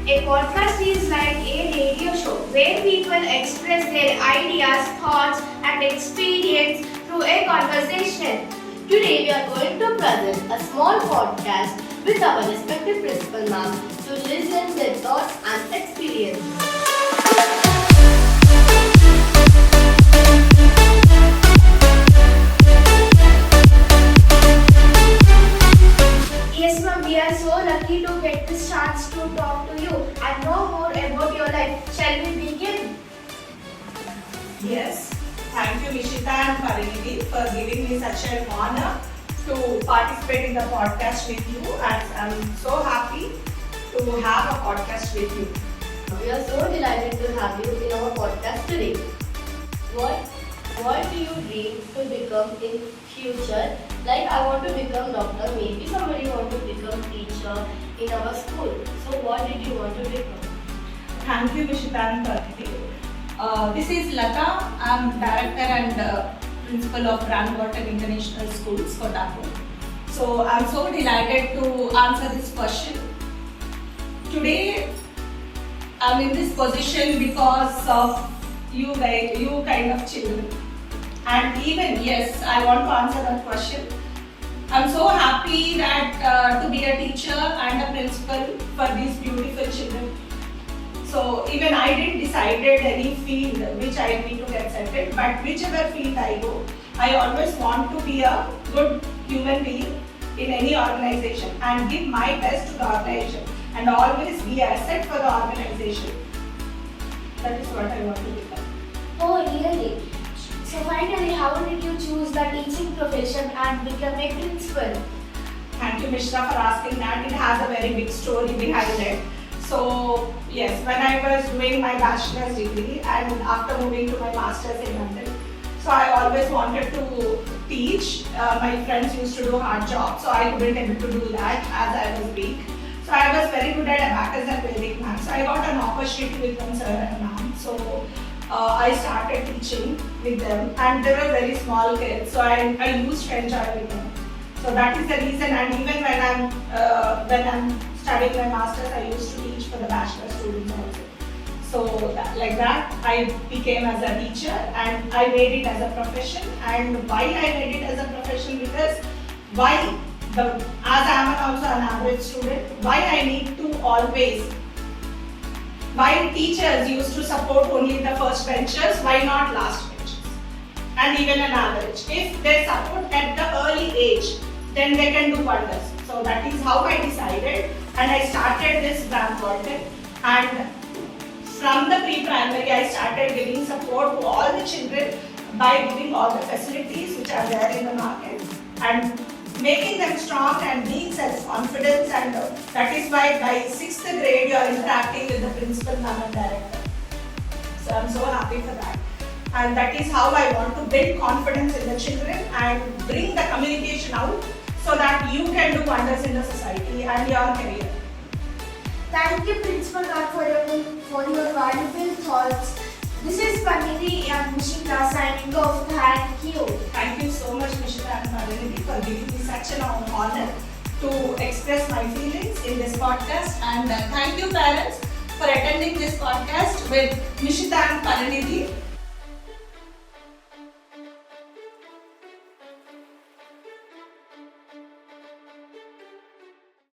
A podcast is like a radio show where people express their ideas, thoughts, and experience through a conversation. Today we are going to present a small podcast with our respected principal ma'am to listen their thoughts and experiences. Yes, ma'am, we are so lucky to get this chance to talk to you and know more about your life. Shall we begin? Yes, thank you Nishita and Parinidhi for giving me such an honor to participate in the podcast with you, and I'm so happy to have a podcast with you. We are so delighted to have you in our podcast today. What do you dream to become in future? Like I want to become doctor, maybe somebody want to become teacher in our school. So what did you want to become? Thank you Nishita and Parinidhi. This is Lata. I'm director and principal of Branwalton International Schools, Kotaku. So I'm so delighted to answer this question. Today I'm in this position because of you guys, you kind of children. And even, yes, I want to answer that question. I'm so happy that to be a teacher and a principal for these beautiful children. So even I didn't decided any field which I need to get settled, but whichever field I go, I always want to be a good human being in any organization and give my best to the organization and always be an asset for the organization. That is what I want to become. Oh, really? So finally, how did you choose the teaching profession and become a principal? Thank you, Mishra, for asking that. It has a very big story behind it. So, yes, when I was doing my bachelor's degree and after moving to my master's in London, so I always wanted to teach. My friends used to do hard jobs, so I couldn't able to do that as I was weak. So I was very good at abacus and Vedic maths. So I got an opportunity with one sir and ma'am. So I started teaching with them, and they were very small kids, so I used to enjoy with them. So that is the reason, and even when I'm studying my masters, I used to teach for the bachelor students also. So like that, I became as a teacher, and I made it as a profession. And why I made it as a profession? Because as I am also an average student, why I need to always. Why teachers used to support only the first benchers, why not last benchers? And even an average. If they support at the early age, then they can do wonders. So that is how I decided, and I started this Branwalton. And from the pre-primary, I started giving support to all the children by giving all the facilities which are there in the market and making them strong and being self-confidence, and that is why by 6th grade you are interacting with the principal ma'am and director. So I'm so happy for that. And that is how I want to build confidence in the children and bring the communication out so that you can do wonders in the society and your career. Thank you, Principal God, for your valuable thoughts. This is Parinidhi and Nishita signing off. Thank you. Thank you so much, Nishita and Parinidhi, for giving me such an honor to express my feelings in this podcast. And thank you, parents, for attending this podcast with Nishita and Parinidhi.